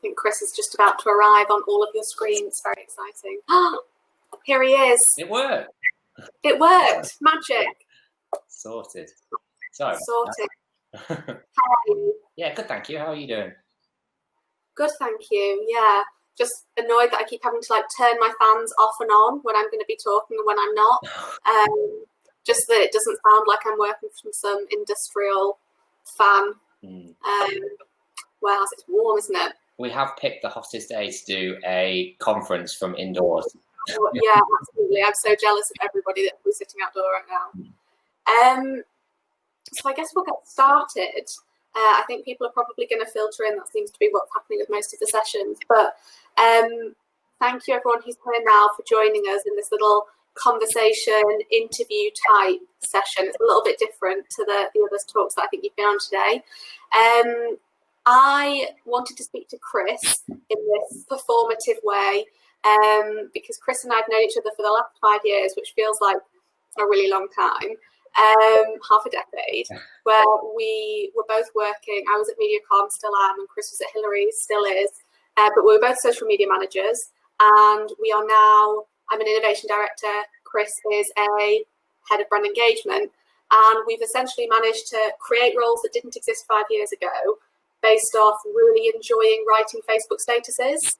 think Chris is just about to arrive on all of your screens. Very exciting. Here he is. It worked. It worked. Magic. Sorted. So. Sorted. How are you? Yeah, good, thank you. How are you doing? Good, thank you. Yeah. Just annoyed that I keep having to like turn my fans off and on when I'm going to be talking and when I'm not. Just that it doesn't sound like I'm working from some industrial fan warehouse. It's warm, isn't it? We have picked the hottest day to do a conference from indoors. Yeah, absolutely. I'm so jealous of everybody that we're sitting outdoor right now. So I guess we'll get started. I think people are probably going to filter in. That seems to be what's happening with most of the sessions. But thank you everyone who's here now for joining us in this little conversation interview type session. It's a little bit different to the other talks that I think you've been on today. I wanted to speak to Chris in this performative way because Chris and I have known each other for the last 5 years, which feels like a really long time. Half a decade, where we were both working. I was at MediaCom, still am, and Chris was at Hillary's, still is. But we were both social media managers, and we are now. I'm an innovation director. Chris is a head of brand engagement, and we've essentially managed to create roles that didn't exist 5 years ago, based off really enjoying writing Facebook statuses,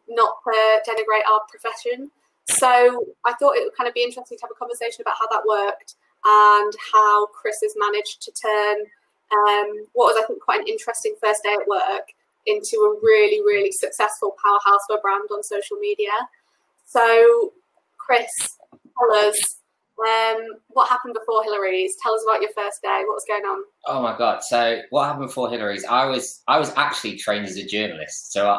not to denigrate our profession. So I thought it would kind of be interesting to have a conversation about how that worked and how Chris has managed to turn what was, I think, quite an interesting first day at work into a really, really successful powerhouse of a brand on social media. So, Chris, tell us what happened before Hillary's. Tell us about your first day. What was going on? Oh my God! So what happened before Hillary's? I was actually trained as a journalist. So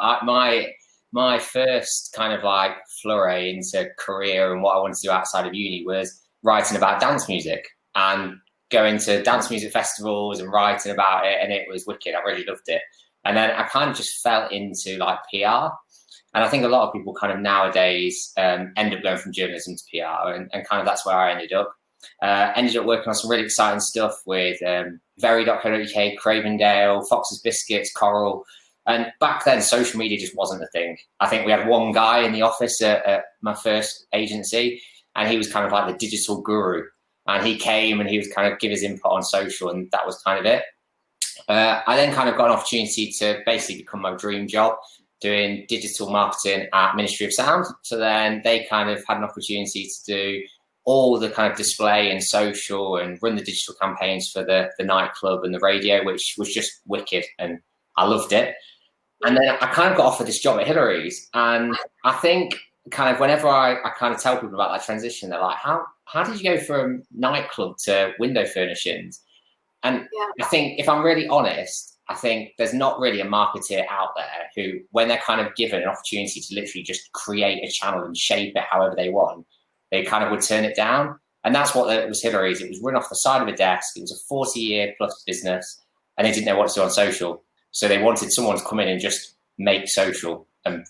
my first kind of like foray into career and what I wanted to do outside of uni was writing about dance music and going to dance music festivals and writing about it, and it was wicked. I really loved it. And then I kind of just fell into like PR. And I think a lot of people kind of nowadays end up going from journalism to PR, and kind of that's where I ended up. Ended up working on some really exciting stuff with Very.co.uk, Cravendale, Fox's Biscuits, Coral. And back then, social media just wasn't a thing. I think we had one guy in the office at my first agency, and he was kind of like the digital guru. And he came and he was kind of give his input on social, and that was kind of it. I then kind of got an opportunity to basically become my dream job, doing digital marketing at Ministry of Sound. So then they kind of had an opportunity to do all the kind of display and social and run the digital campaigns for the nightclub and the radio, which was just wicked, and I loved it. And then I kind of got offered this job at Hillary's, and I think kind of whenever I kind of tell people about that transition, they're like, how did you go from nightclub to window furnishings? And I think if I'm really honest, I think there's not really a marketeer out there who, when they're kind of given an opportunity to literally just create a channel and shape it however they want, they kind of would turn it down. And that's what it was Hillary's. It was run off the side of a desk. It was a 40-year plus business, and they didn't know what to do on social. So they wanted someone to come in and just make social and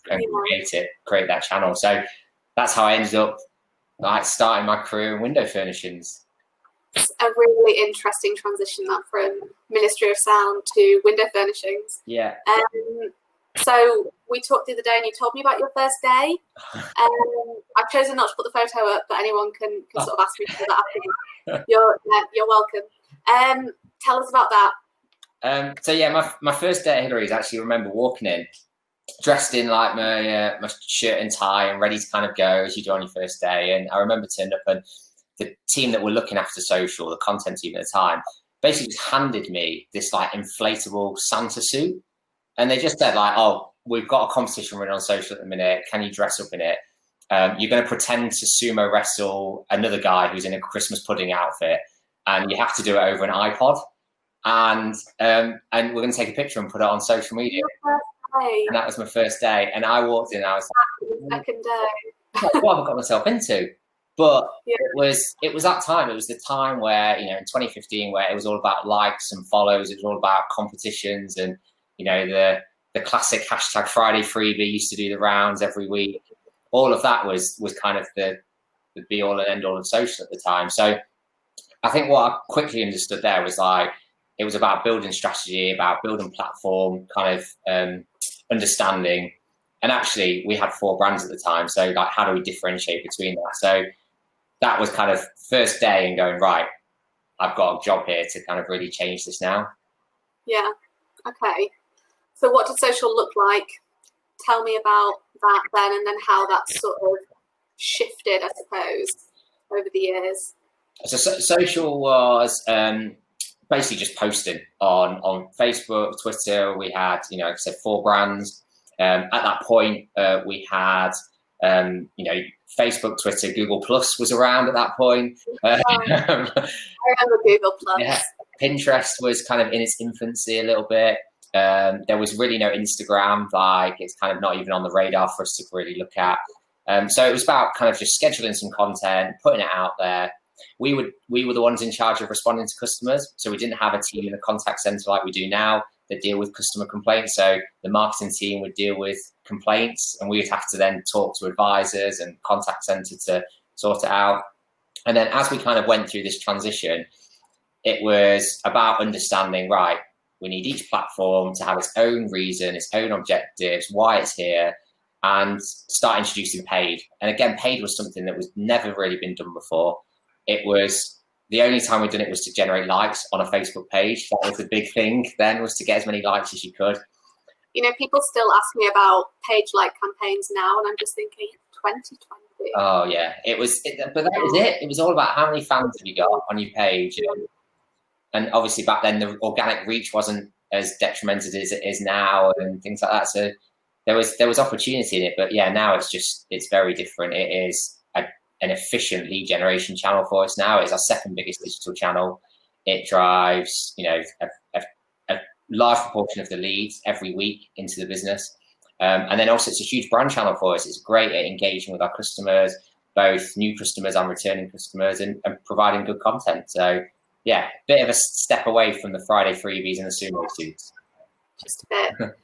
create that channel. So that's how I ended up like starting my career in window furnishings. It's a really interesting transition, that from Ministry of Sound to window furnishings. Yeah. So we talked the other day, and you told me about your first day. I've chosen not to put the photo up, but anyone can sort of ask me to do that after. You're welcome. Tell us about that. So yeah, my first day at Hillary's, I actually remember walking in, dressed in like my shirt and tie and ready to kind of go as you do on your first day. And I remember turning up, and the team that were looking after social, the content team at the time, basically just handed me this like inflatable Santa suit. And they just said like, oh, we've got a competition running on social at the minute. Can you dress up in it? You're going to pretend to sumo wrestle another guy who's in a Christmas pudding outfit, and you have to do it over an iPod. And we're going to take a picture and put it on social media. And that was my first day. And I walked in, and I was like, second day. what have I got myself into? But it was that time. It was the time where, in 2015, where it was all about likes and follows. It was all about competitions, and the classic hashtag Friday freebie used to do the rounds every week. All of that was kind of the be all and end all of social at the time. So I think what I quickly understood there was like, it was about building strategy, about building platform, kind of understanding. And actually, we had 4 brands at the time. So like, how do we differentiate between that? So that was kind of first day and going, right, I've got a job here to kind of really change this now. Yeah. Okay. So what did social look like? Tell me about that then, and then how that sort of shifted, I suppose, over the years. So social was basically just posting on Facebook, Twitter. We had, you know, like I said, 4 brands. At that point, we had, you know, Facebook, Twitter, Google Plus was around at that point. I remember Google Plus. Yeah, Pinterest was kind of in its infancy a little bit. There was really no Instagram, like it's kind of not even on the radar for us to really look at. So it was about kind of just scheduling some content, putting it out there. We were the ones in charge of responding to customers. So we didn't have a team in the contact center like we do now that deal with customer complaints. So the marketing team would deal with complaints, and we would have to then talk to advisors and contact center to sort it out. And then as we kind of went through this transition, it was about understanding, right, we need each platform to have its own reason, its own objectives, why it's here, and start introducing paid. And again, paid was something that was never really been done before. It was the only time we'd done it was to generate likes on a Facebook page. That was the big thing then, was to get as many likes as you could. You know, people still ask me about page like campaigns now, and I'm just thinking 2020. Oh yeah, but that was it. It was all about how many fans have you got on your page. And obviously back then the organic reach wasn't as detrimental as it is now and things like that. So there was opportunity in it, but yeah, now it's very different. It is an efficient lead generation channel for us now. It's our second biggest digital channel. It drives, you know, a large proportion of the leads every week into the business. And then also it's a huge brand channel for us. It's great at engaging with our customers, both new customers and returning customers, and providing good content. So yeah, bit of a step away from the Friday freebies and the sumo suits. Just a bit.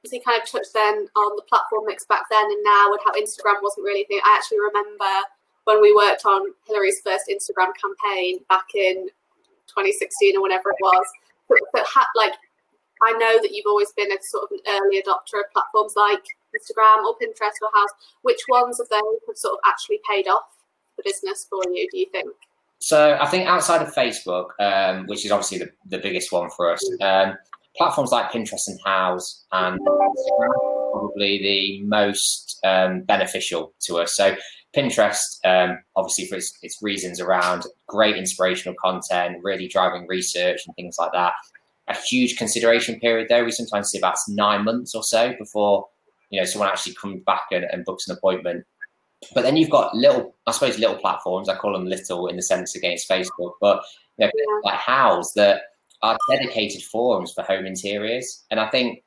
So you kind of touched then on the platform mix back then and now, and how Instagram wasn't really a thing. I actually remember when we worked on Hillary's first Instagram campaign back in 2016 or whenever it was. Like, I know that you've always been a sort of an early adopter of platforms like Instagram or Pinterest or House. Which ones of those have sort of actually paid off the business for you, do you think? So I think outside of Facebook, which is obviously the biggest one for us, platforms like Pinterest and House and Instagram are probably the most beneficial to us. So Pinterest, obviously for its reasons around great inspirational content, really driving research and things like that. A huge consideration period though. We sometimes see about 9 months or so before, you know, someone actually comes back and books an appointment. But then you've got little platforms. I call them little in the sense against Facebook, but you know, like House that are dedicated forums for home interiors. And I think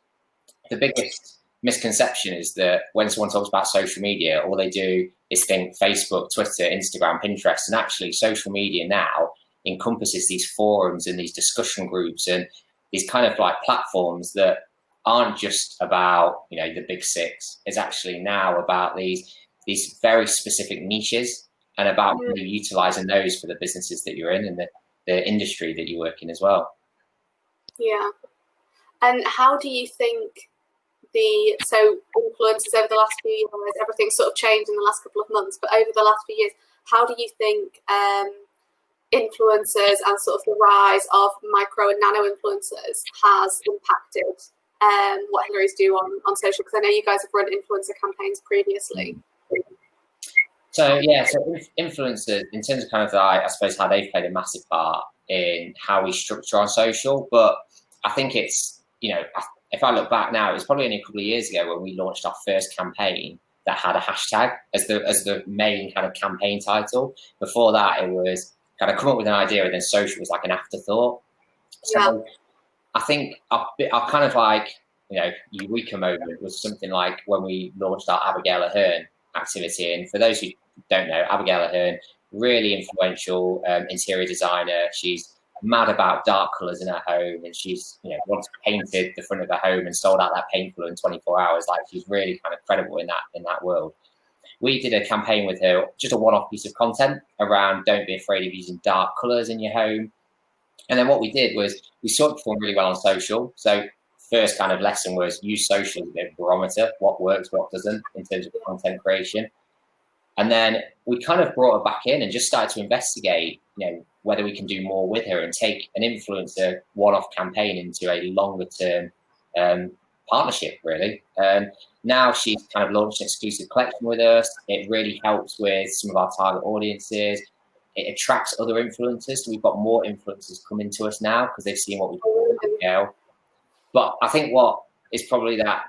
the biggest misconception is that when someone talks about social media, all they do is think Facebook, Twitter, Instagram, Pinterest, and actually social media now encompasses these forums and these discussion groups and these kind of like platforms that aren't just about, you know, the big 6. It's actually now about these very specific niches and about really utilizing those for the businesses that you're in and the industry that you work in as well. Yeah. And how do you think influencers over the last few years, everything's sort of changed in the last couple of months, but over the last few years, how do you think influencers and sort of the rise of micro and nano influencers has impacted what Hillary's do on social? Because I know you guys have run influencer campaigns previously. So yeah, so influencers, in terms of kind of I suppose how they've played a massive part in how we structure our social. But I think it's, you know, if I look back now, it was probably only a couple of years ago when we launched our first campaign that had a hashtag as the main kind of campaign title. Before that, it was kind of come up with an idea and then social was like an afterthought. So yeah. I think our kind of like, you know, eureka moment was something like when we launched our Abigail Ahern activity. And for those who don't know, Abigail Ahern, really influential interior designer. She's mad about dark colours in her home, and she's, you know, once painted the front of her home and sold out that paint colour in 24 hours. Like, she's really kind of credible in that world. We did a campaign with her, just a one-off piece of content around don't be afraid of using dark colours in your home. And then what we did was we saw it perform really well on social. So first kind of lesson was use social as a bit of a barometer, what works, what doesn't in terms of content creation. And then we kind of brought her back in and just started to investigate, whether we can do more with her and take an influencer one-off campaign into a longer-term partnership, really. Now she's kind of launched an exclusive collection with us. It really helps with some of our target audiences. It attracts other influencers. So we've got more influencers coming to us now because they've seen what we do. But I think what is probably that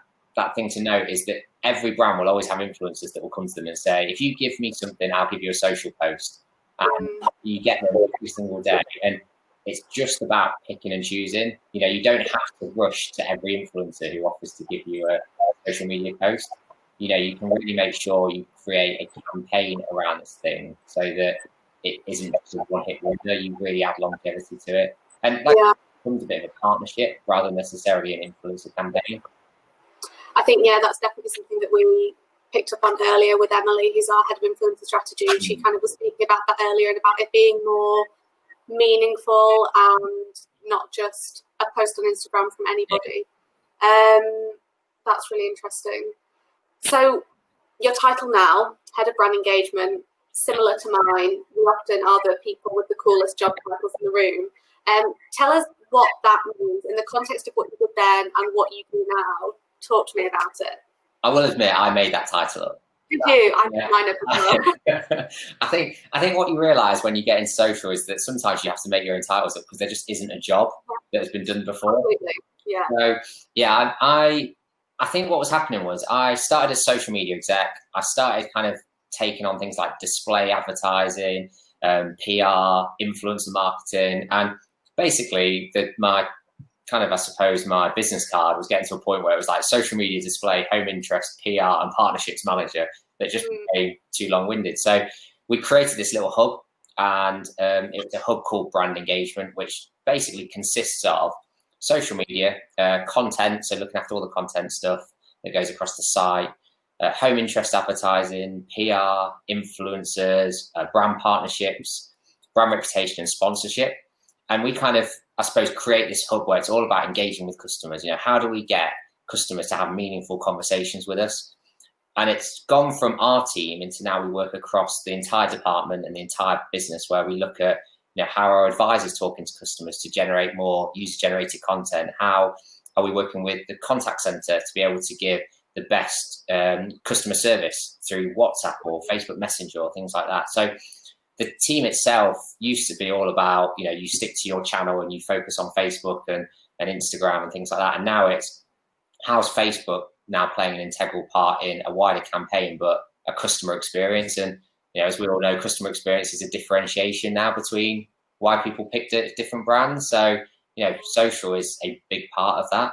thing to note is that every brand will always have influencers that will come to them and say, if you give me something, I'll give you a social post. And you get them every single day. And it's just about picking and choosing. You don't have to rush to every influencer who offers to give you a social media post. You can really make sure you create a campaign around this thing so that it isn't just a one-hit wonder. You really add longevity to it. And that becomes a bit of a partnership rather than necessarily an influencer campaign. I think, that's definitely something that we picked up on earlier with Emily, who's our head of influencer strategy. She kind of was speaking about that earlier and about it being more meaningful and not just a post on Instagram from anybody. That's really interesting. So your title now, head of brand engagement, similar to mine, we often are the people with the coolest job titles in the room. Tell us what that means in the context of what you did then and what you do now. Talk to me about it. I will admit I made that title up. Did you? I made mine up as well. I think what you realise when you get into social is that sometimes you have to make your own titles up because there just isn't a job that has been done before. Absolutely. Yeah. So yeah, I think what was happening was I started as social media exec. I started kind of taking on things like display advertising, PR, influencer marketing, and basically my business card was getting to a point where it was like social media, display, home interest, PR, and partnerships manager that just became too long-winded. So we created this little hub, and it was a hub called Brand Engagement, which basically consists of social media, content, so looking after all the content stuff that goes across the site, home interest advertising, PR, influencers, brand partnerships, brand reputation, and sponsorship. And we kind of, I suppose, create this hub where it's all about engaging with customers. How do we get customers to have meaningful conversations with us? And it's gone from our team into now we work across the entire department and the entire business, where we look at how are our advisors talking to customers to generate more user-generated content? How are we working with the contact center to be able to give the best customer service through WhatsApp or Facebook Messenger or things like that? So the team itself used to be all about, you stick to your channel and you focus on Facebook and Instagram and things like that. And now it's, how's Facebook now playing an integral part in a wider campaign, but a customer experience? And, as we all know, customer experience is a differentiation now between why people picked a different brands. So, social is a big part of that.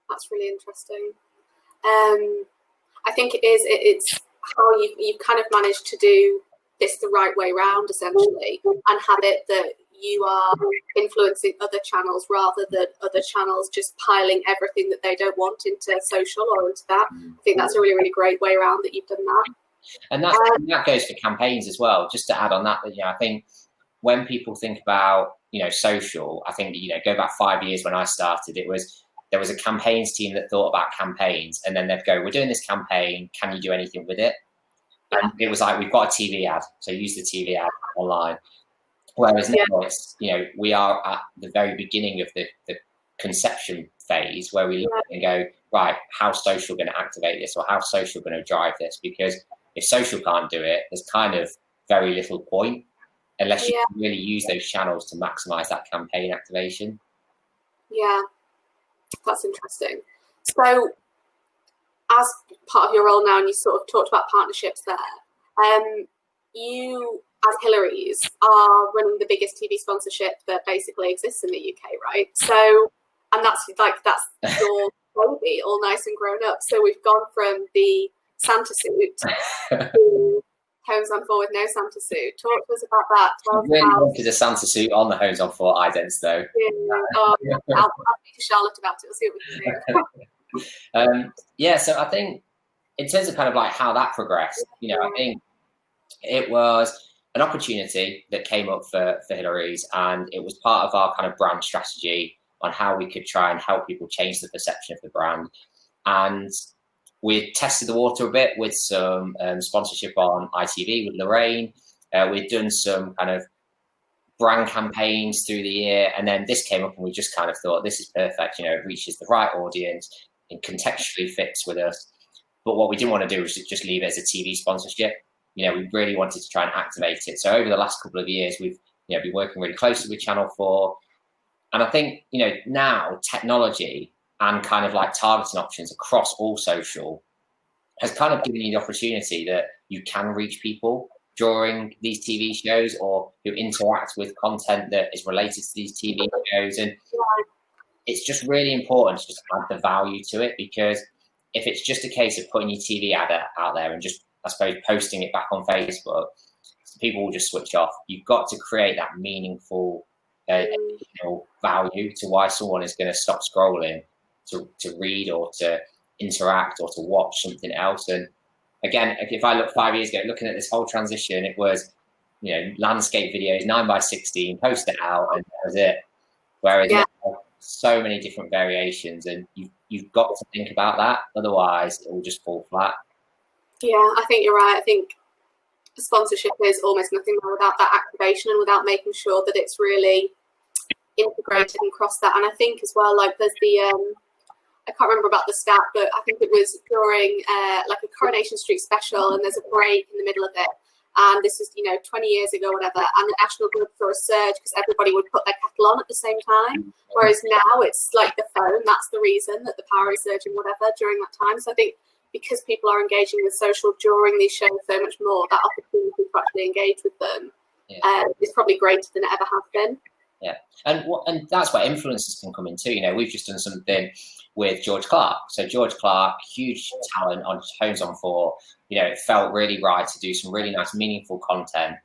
That's really interesting. I think it's how you've kind of managed to do this the right way round, essentially, and have it that you are influencing other channels rather than other channels just piling everything that they don't want into social or into that. I think that's a really, really great way around that you've done that. And that goes for campaigns as well. Just to add on that, I think when people think about, social, I think, go back 5 years when I started, there was a campaigns team that thought about campaigns, and then they'd go, we're doing this campaign, can you do anything with it? And it was like, we've got a TV ad, so use the TV ad online. Whereas now it's, we are at the very beginning of the conception phase where we look and go, right, how's social going to activate this, or how's social going to drive this? Because if social can't do it, there's kind of very little point unless you can really use those channels to maximize that campaign activation. Yeah, that's interesting. So as part of your role now, and you sort of talked about partnerships there, you as Hillary's are running the biggest TV sponsorship that basically exists in the UK, right? So, and that's your baby, all nice and grown up. So we've gone from the Santa suit to Homes on 4 with no Santa suit. Talk to us about that. I really wanted a Santa suit on the Homes on 4 idents, though. I'll speak to Charlotte about it. We'll see what we can do. So I think in terms of kind of like how that progressed, I think it was an opportunity that came up for Hillary's, and it was part of our kind of brand strategy on how we could try and help people change the perception of the brand. And we tested the water a bit with some sponsorship on ITV with Lorraine. We'd done some kind of brand campaigns through the year, and then this came up and we just kind of thought, this is perfect, you know, it reaches the right audience and contextually fits with us. But what we didn't want to do was just leave it as a TV sponsorship. You know, we really wanted to try and activate it. So over the last couple of years, we've, you know, been working really closely with Channel 4. And I think, you know, now technology and kind of like targeting options across all social has kind of given you the opportunity that you can reach people during these TV shows, or who interact with content that is related to these TV shows. And it's just really important to just add the value to it, because if it's just a case of putting your TV ad out there and just, I suppose, posting it back on Facebook, people will just switch off. You've got to create that meaningful additional value to why someone is going to stop scrolling to read or to interact or to watch something else. And again, if I look 5 years ago, looking at this whole transition, it was, you know, landscape videos, 9:16, post it out, and that was it. Whereas now, so many different variations, and you've got to think about that. Otherwise, it will just fall flat. Yeah, I think you're right. I think sponsorship is almost nothing more without that activation and without making sure that it's really integrated and cross that. And I think as well, like there's the I can't remember about the stat, but I think it was during like a Coronation Street special, and there's a break in the middle of it. And this is, you know, 20 years ago, whatever. And the National Grid saw a surge because everybody would put their kettle on at the same time. Whereas now it's like the phone. That's the reason that the power is surging, whatever, during that time. So I think because people are engaging with social during these shows so much more, that opportunity to actually engage with them is probably greater than it ever has been. Yeah, and that's where influencers can come in too. You know, we've just done something with George Clark. So George Clark, huge talent on Homes on 4. You know, it felt really right to do some really nice, meaningful content.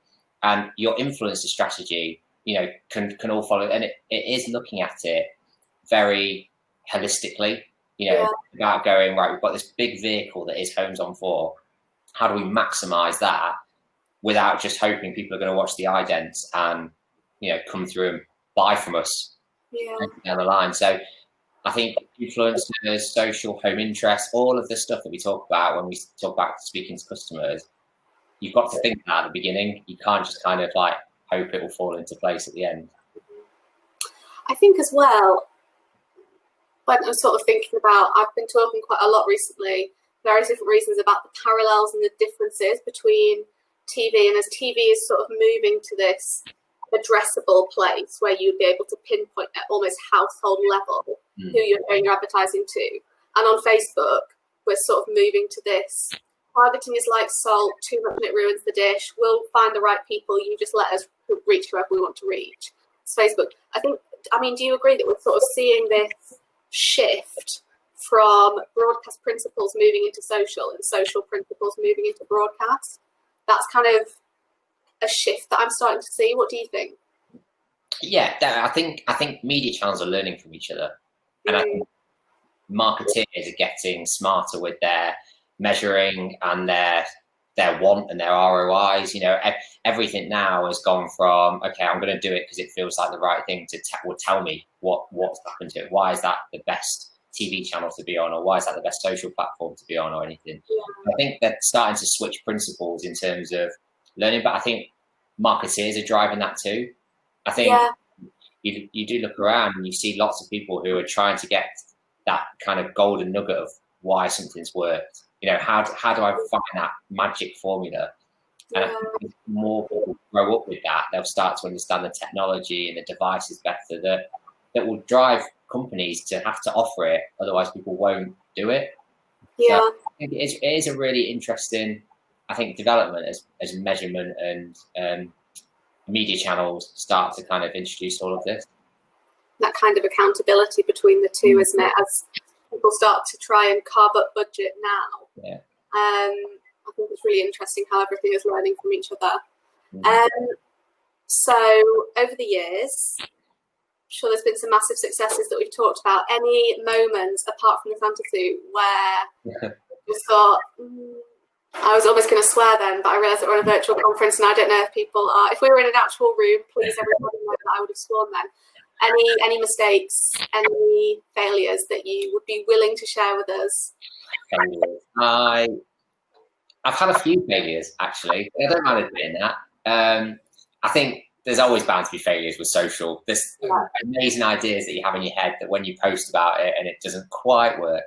And your influencer strategy, you know, can all follow. And it is looking at it very holistically, you know, about going, right, we've got this big vehicle that is Homes on 4. How do we maximize that without just hoping people are going to watch the idents and, you know, come through and buy from us down the line? So I think influencers, social, home interest, all of the stuff that we talk about when we talk about speaking to customers, you've got to think that at the beginning. You can't just kind of like hope it will fall into place at the end. I think as well, when I'm sort of thinking about, I've been talking quite a lot recently, various different reasons about the parallels and the differences between TV, and as TV is sort of moving to this addressable place where you'd be able to pinpoint at almost household level who you're doing your advertising to. And on Facebook, we're sort of moving to this. Targeting is like salt, too much and it ruins the dish. We'll find the right people. You just let us reach whoever we want to reach. It's Facebook. I mean, do you agree that we're sort of seeing this shift from broadcast principles moving into social and social principles moving into broadcast? That's kind of a shift that I'm starting to see. What do you think? Yeah, I think media channels are learning from each other, and I think marketeers are getting smarter with their measuring and their want and their ROIs. You know, everything now has gone from, okay, I'm going to do it because it feels like the right thing to tell me what's happened to it. Why is that the best TV channel to be on, or why is that the best social platform to be on, or anything? I think they're starting to switch principles in terms of learning, but I think marketeers are driving that too. I think you do look around and you see lots of people who are trying to get that kind of golden nugget of why something's worked. You know, how do I find that magic formula? And I think as more people grow up with that, they'll start to understand the technology and the devices better that will drive companies to have to offer it. Otherwise, people won't do it. Yeah, so I think it is a really interesting, I think, development as measurement and media channels start to kind of introduce all of this. That kind of accountability between the two, isn't it? As people start to try and carve up budget now. Yeah. I think it's really interesting how everything is learning from each other. So over the years, I'm sure there's been some massive successes that we've talked about. Any moments apart from the Santa suit where you thought, I was almost going to swear then, but I realised that we're on a virtual conference and I don't know if people are. If we were in an actual room, please everybody know that I would have sworn then. Any mistakes, any failures that you would be willing to share with us? I've had a few failures, actually. I don't mind admitting that. I think there's always bound to be failures with social. There's amazing ideas that you have in your head that when you post about it and it doesn't quite work.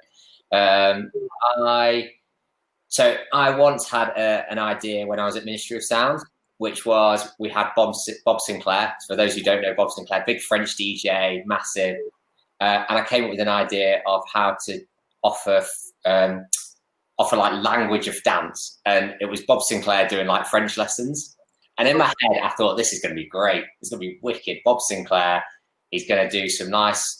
So I once had an idea when I was at Ministry of Sound, which was we had Bob Sinclair. For those who don't know Bob Sinclair, big French DJ, massive. And I came up with an idea of how to offer like language of dance. And it was Bob Sinclair doing like French lessons. And in my head, I thought, this is going to be great. It's going to be wicked. Bob Sinclair, he's going to do some nice,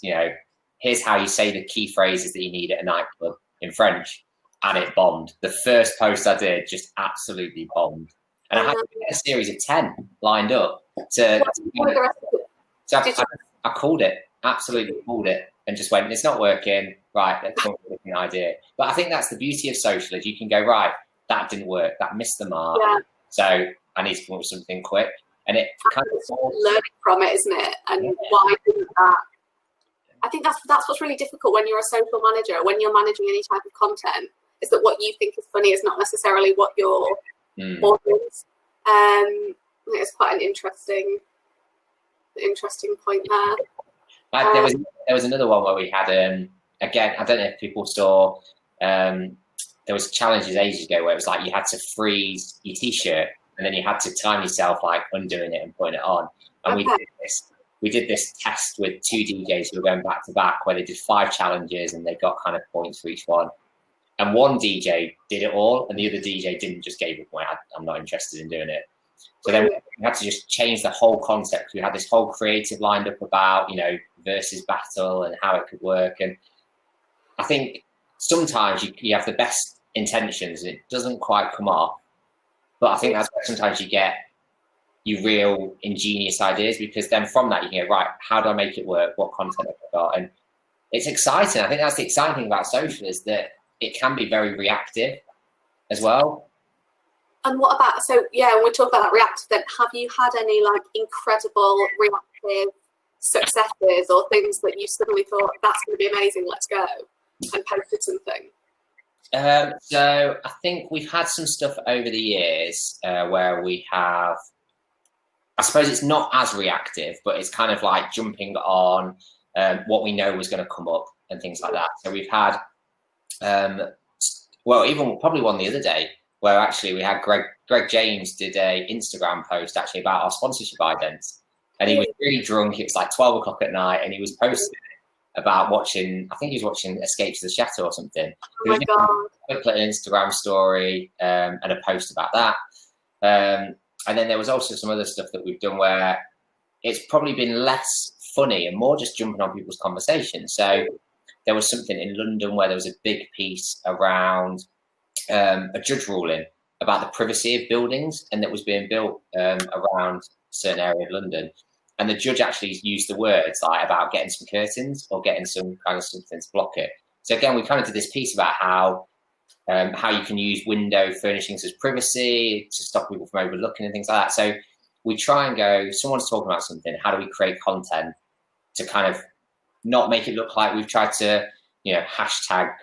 here's how you say the key phrases that you need at a nightclub in French. And it bombed. The first post I did just absolutely bombed. And I had a series of 10 lined up I called it, absolutely called it, and just went, it's not working. Right, let's come up with an idea. But I think that's the beauty of social, is you can go, right, that didn't work, that missed the mark. Yeah. So I need to come up with something quick. And it kind of learning from it, isn't it? And why didn't that? I think that's what's really difficult when you're a social manager, when you're managing any type of content, is that what you think is funny is not necessarily what your audience. I think it's quite an interesting point there. There was another one where we had again, I don't know if people saw, there was challenges ages ago where it was like you had to freeze your t-shirt and then you had to time yourself like undoing it and putting it on. And we did this test with 2 DJs who were going back to back where they did 5 challenges and they got kind of points for each one. And one DJ did it all and the other DJ didn't, just gave up, I'm not interested in doing it. So then we had to just change the whole concept. We had this whole creative lined up about, versus battle and how it could work. And I think sometimes you have the best intentions and it doesn't quite come off. But I think that's where sometimes you get your real ingenious ideas, because then from that you can go, right, how do I make it work? What content have I got? And it's exciting. I think that's the exciting thing about social, is that it can be very reactive as well. And what about, when we talk about that reactive, then have you had any like incredible reactive successes or things that you suddenly thought, that's going to be amazing, let's go, and posted something? So I think we've had some stuff over the years where we have, I suppose it's not as reactive, but it's kind of like jumping on what we know was going to come up and things like that. So we've had, even probably one the other day, where actually we had Greg James did a Instagram post actually about our sponsorship idents, and he was really drunk. It was like 12 o'clock at night, and he was posting about watching, I think he was watching Escape to the Chateau or something. Oh my God. A quick little Instagram story and a post about that. And then there was also some other stuff that we've done where it's probably been less funny and more just jumping on people's conversations. So there was something in London where there was a big piece around a judge ruling about the privacy of buildings, and that was being built around a certain area of London. And the judge actually used the words like about getting some curtains or getting some kind of something to block it. So again, we kind of did this piece about how you can use window furnishings as privacy to stop people from overlooking and things like that. So we try and go, someone's talking about something, how do we create content to kind of not make it look like we've tried to, hashtag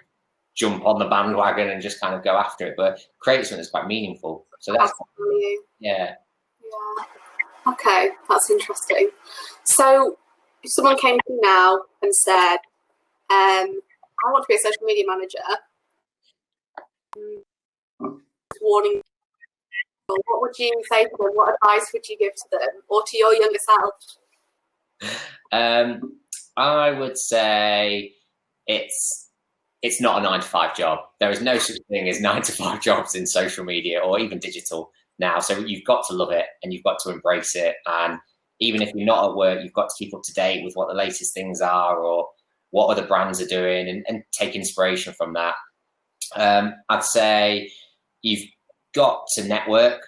jump on the bandwagon and just kind of go after it, but create something that's quite meaningful. So that's yeah. Okay, that's interesting. So if someone came to you now and said, I want to be a social media manager, warning, what would you say to them? What advice would you give to them, or to your younger self? I would say it's not a 9-to-5 job. There is no such thing as 9-to-5 jobs in social media or even digital now. So you've got to love it and you've got to embrace it. And even if you're not at work, you've got to keep up to date with what the latest things are or what other brands are doing and take inspiration from that. I'd say you've got to network.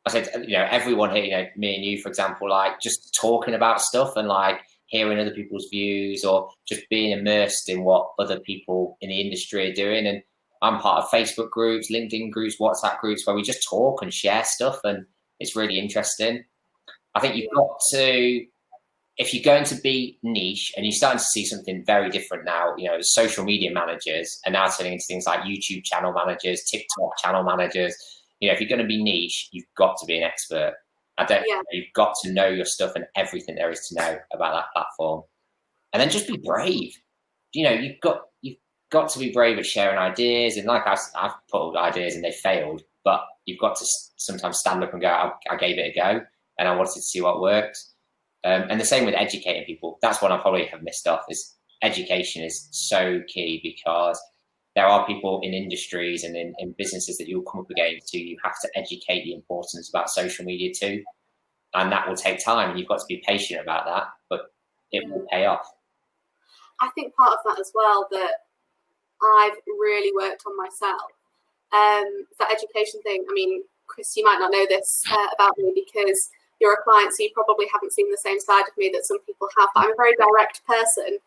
I said, everyone here, me and you, for example, like just talking about stuff and like hearing other people's views or just being immersed in what other people in the industry are doing. And I'm part of Facebook groups, LinkedIn groups, WhatsApp groups where we just talk and share stuff, and it's really interesting. I think you've got to, if you're going to be niche, and you're starting to see something very different now, you know, social media managers are now turning into things like YouTube channel managers, TikTok channel managers. You know, if you're going to be niche, you've got to be an expert. You've got to know your stuff and everything there is to know about that platform. And then just be brave. You know, you've got to be brave at sharing ideas. And like I've put all the ideas and they failed, but you've got to sometimes stand up and go, I gave it a go and I wanted to see what works. And the same with educating people. That's what I probably have missed off, is education is so key, because there are people in industries and in businesses that you'll come up against who you have to educate the importance about social media too. And that will take time, and you've got to be patient about that, but it will pay off. I think part of that as well, that I've really worked on myself. That education thing, I mean, Chris, you might not know this about me because you're a client, so you probably haven't seen the same side of me that some people have, but I'm a very direct person,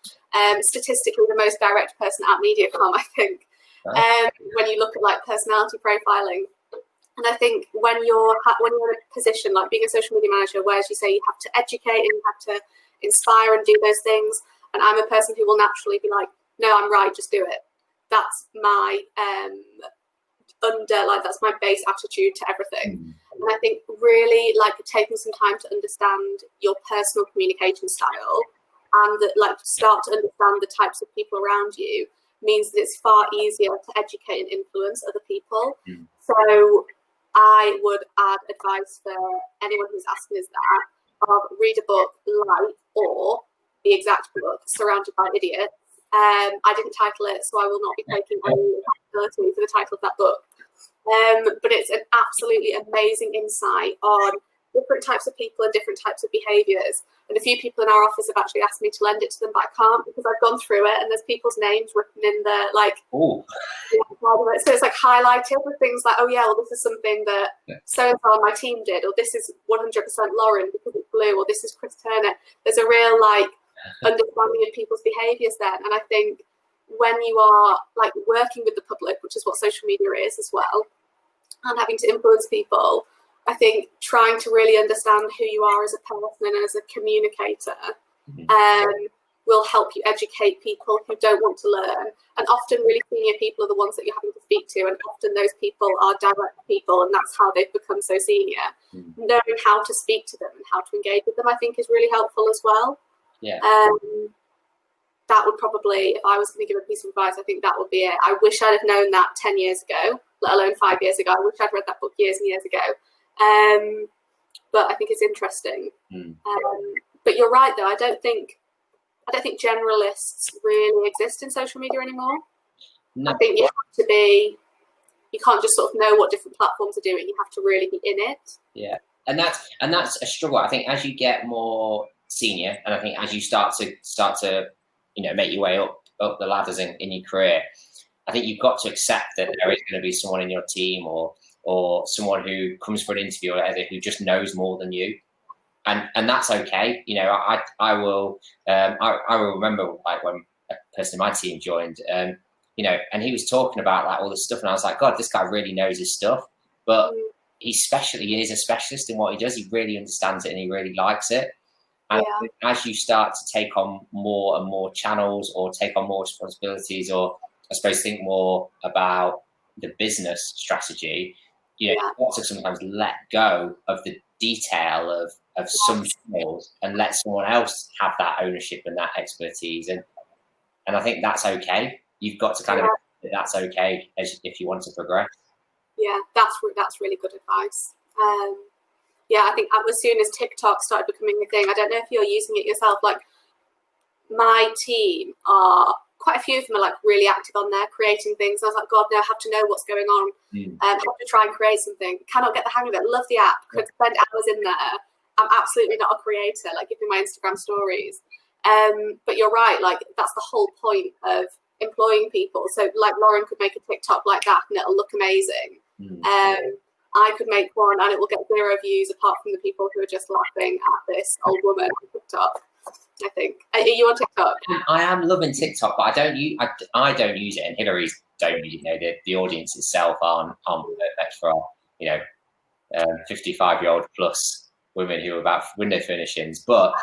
statistically the most direct person at MediaCom, I think, when you look at like personality profiling. And I think when you're in a position like being a social media manager, where, as you say, you have to educate and you have to inspire and do those things, and I'm a person who will naturally be like, no, I'm right, just do it. That's my that's my base attitude to everything. And I think really like taking some time to understand your personal communication style and like start to understand the types of people around you means that it's far easier to educate and influence other people. So I would add advice for anyone who's asking us that of read a book like or the exact book, Surrounded by Idiots. I didn't title it, so I will not be taking any responsibility for the title of that book. But it's an absolutely amazing insight on different types of people and different types of behaviours. And a few people in our office have actually asked me to lend it to them, but I can't because I've gone through it and there's people's names written in the so it's like highlighted with things like, oh yeah, well this is something that so-and-so on my team did, or this is 100% Lauren because it's blue, or this is Chris Turner. There's a real like understanding of people's behaviours then. And I think when you are like working with the public, which is what social media is as well, and having to influence people, I think trying to really understand who you are as a person and as a communicator will help you educate people who don't want to learn. And often really senior people are the ones that you're having to speak to, and often those people are direct people, and that's how they've become so senior. Knowing how to speak to them and how to engage with them, I think, is really helpful as well. That would probably, if I was going to give a piece of advice, I think that would be it. I wish I'd have known that 10 years ago, let alone 5 years ago. I wish I'd read that book years and years ago. But I think it's interesting. But you're right, though. I don't think generalists really exist in social media anymore. No. I think you can't just sort of know what different platforms are doing. You have to really be in it. Yeah, and that's a struggle. I think as you get more senior, and I think as you start to make your way up the ladders in your career, I think you've got to accept that there is going to be someone in your team or someone who comes for an interview or whatever who just knows more than you, and that's okay. You know, I will remember like when a person in my team joined, and he was talking about like all this stuff, and I was like, God, this guy really knows his stuff, but he is a specialist in what he does. He really understands it and he really likes it. And as you start to take on more and more channels or take on more responsibilities, or I suppose think more about the business strategy, you've got to sometimes let go of the detail of some skills and let someone else have that ownership and that expertise. And I think that's okay. You've got to kind of, that's okay if you want to progress. Yeah, that's really good advice. I think as soon as TikTok started becoming a thing, I don't know if you're using it yourself, like my team quite a few of them are like really active on there creating things. I was like, God, no, I have to know what's going on. Have to try and create something. Cannot get the hang of it. Love the app. Could spend hours in there. I'm absolutely not a creator, like giving my Instagram stories. But you're right, like that's the whole point of employing people. So like Lauren could make a TikTok like that and it'll look amazing. I could make one and it will get 0 views apart from the people who are just laughing at this old woman on TikTok. I think. Are you on TikTok? I am loving TikTok, but I don't use it, and Hillary's don't use it. The audience itself aren't perfect for 55-year-old plus women who are about window furnishings. But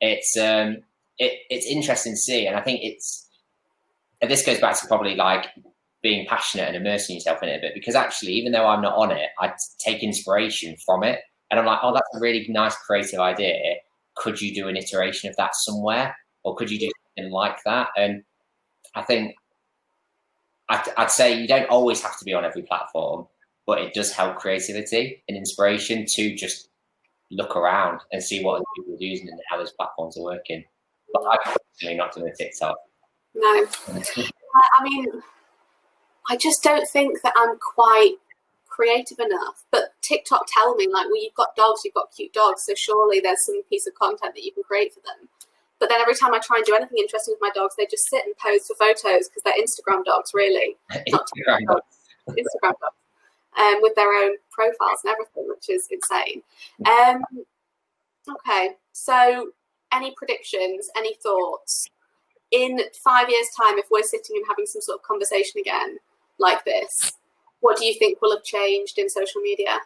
it's interesting to see, and I think this goes back to probably like being passionate and immersing yourself in it a bit, because actually, even though I'm not on it, I take inspiration from it, and I'm like, oh, that's a really nice creative idea. Could you do an iteration of that somewhere, or could you do something like that? And I think I'd say you don't always have to be on every platform, but it does help creativity and inspiration to just look around and see what other people are using and how those platforms are working. But I'm personally not doing a TikTok. No. I mean, I just don't think that I'm quite creative enough. But TikTok tell me, like, well, you've got dogs, you've got cute dogs, so surely there's some piece of content that you can create for them. But then every time I try and do anything interesting with my dogs, they just sit and pose for photos because they're Instagram dogs, really. Not TikTok dogs. Instagram dogs. With their own profiles and everything, which is insane. Okay, so any predictions, any thoughts? In 5 years' time, if we're sitting and having some sort of conversation again like this, what do you think will have changed in social media?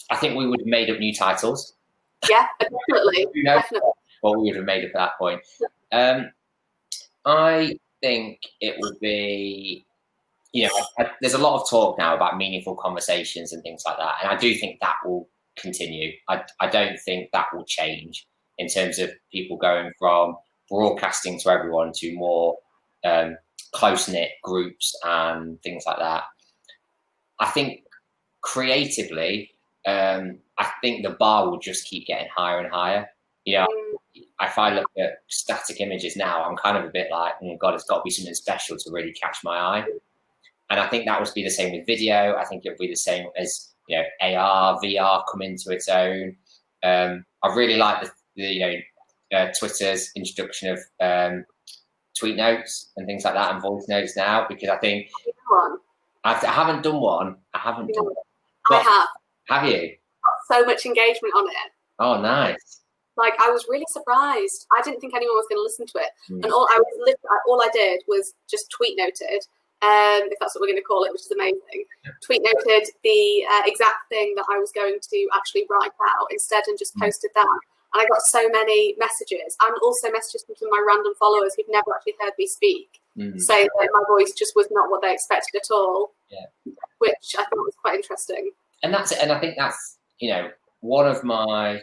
I think we would have made up new titles. Yeah, definitely. Definitely. What we would have made up at that point. I think it would be, there's a lot of talk now about meaningful conversations and things like that. And I do think that will continue. I don't think that will change in terms of people going from broadcasting to everyone to more close-knit groups and things like that. I think creatively, I think the bar will just keep getting higher and higher. If I look at static images now, I'm kind of a bit like, oh God, it's got to be something special to really catch my eye. And I think that would be the same with video. I think it would be the same as AR, VR come into its own. I really like the Twitter's introduction of tweet notes and things like that and voice notes now, because I think I haven't done one. I haven't done one. I have. Have you? Got so much engagement on it. Oh, nice. Like, I was really surprised. I didn't think anyone was going to listen to it. And all I did was just tweet noted, if that's what we're going to call it, which is amazing. Yeah. Tweet noted the exact thing that I was going to actually write out instead, and just posted that. And I got so many messages, and also messages from some of my random followers who've never actually heard me speak, saying that my voice just was not what they expected at all. Yeah. Which I thought was quite interesting. And that's it. And I think that's one of my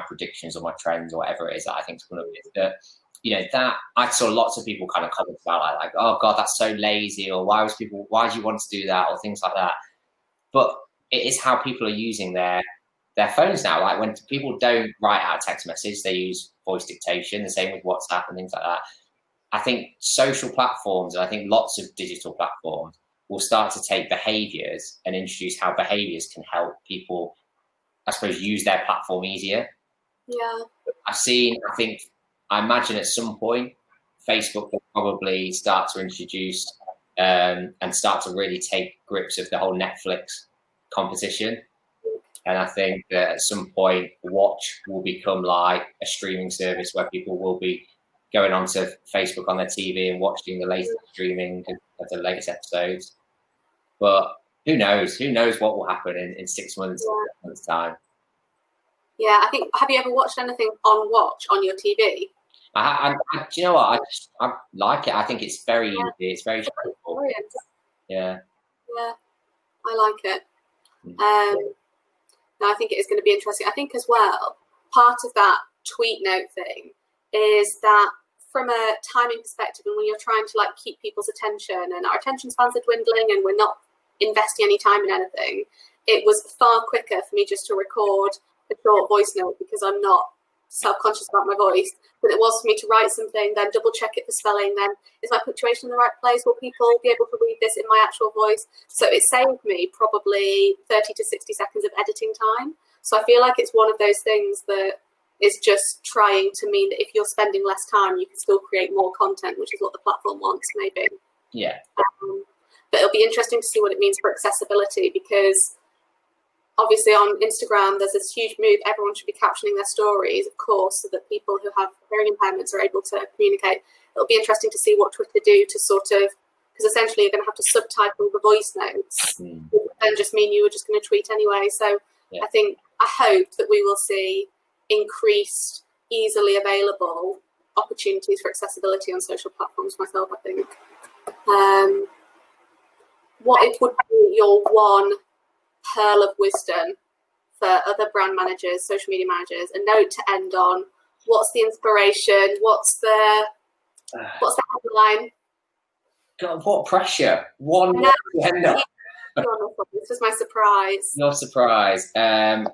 predictions or my trends or whatever it is that I think is one of it is that that I saw lots of people kind of comment about like, oh God, that's so lazy, or why do you want to do that, or things like that. But it is how people are using their phones now. Like, when people don't write out a text message, they use voice dictation, the same with WhatsApp and things like that. I think social platforms, and I think lots of digital platforms, will start to take behaviors and introduce how behaviors can help people, I suppose, use their platform easier. Yeah. I imagine at some point, Facebook will probably start to introduce and start to really take grips of the whole Netflix competition. And I think that at some point, Watch will become like a streaming service where people will be going onto Facebook on their TV and watching the latest streaming of the latest episodes. But who knows? Who knows what will happen in 6 months, 7 months' time? Yeah, I think. Have you ever watched anything on Watch on your TV? Do you know what? I like it. I think it's very easy. It's very straightforward. Yeah. Yeah, I like it. No, I think it is going to be interesting. I think as well, part of that tweet note thing is that from a timing perspective, and when you're trying to like keep people's attention, and our attention spans are dwindling and we're not investing any time in anything, it was far quicker for me just to record a short voice note, because I'm not self-conscious about my voice, than it was for me to write something, then double check it for spelling, then is my punctuation in the right place? Will people be able to read this in my actual voice? So it saved me probably 30 to 60 seconds of editing time. So I feel like it's one of those things that is just trying to mean that if you're spending less time, you can still create more content, which is what the platform wants, maybe. Yeah. But it'll be interesting to see what it means for accessibility, because obviously on Instagram, there's this huge move. Everyone should be captioning their stories, of course, so that people who have hearing impairments are able to communicate. It'll be interesting to see what Twitter do to sort of, because essentially you're going to have to subtitle the voice notes and just mean you were just going to tweet anyway. So I hope that we will see increased, easily available opportunities for accessibility on social platforms myself, I think. What it would be your one pearl of wisdom for other brand managers, social media managers, a note to end on? What's the inspiration? What's the headline? God, what pressure! One. This was my surprise. Your surprise.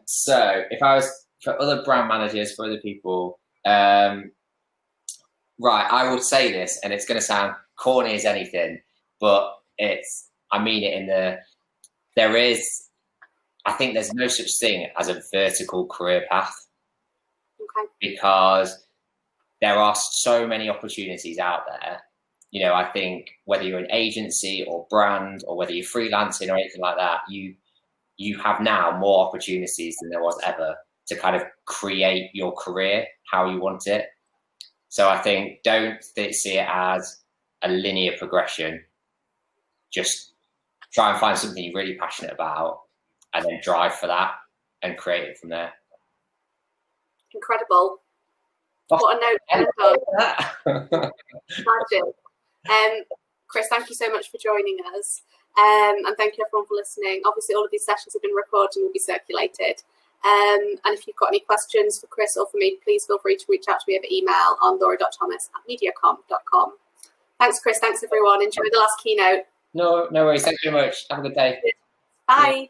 So if I was for other brand managers, for other people, right, I would say this, and it's going to sound corny as anything, but I mean it in I think there's no such thing as a vertical career path. Okay. Because there are so many opportunities out there. You know, I think whether you're an agency or brand, or whether you're freelancing or anything like that, you have now more opportunities than there was ever to kind of create your career how you want it. So I think don't see it as a linear progression. Just try and find something you're really passionate about, and then drive for that and create it from there. Incredible. What a note to end on. Magic. Chris, thank you so much for joining us. And thank you everyone for listening. Obviously, all of these sessions have been recorded and will be circulated. And if you've got any questions for Chris or for me, please feel free to reach out to me over email on laura.thomas@mediacom.com. Thanks, Chris. Thanks, everyone. Enjoy the last keynote. No worries. Thank you very much. Have a good day. Bye.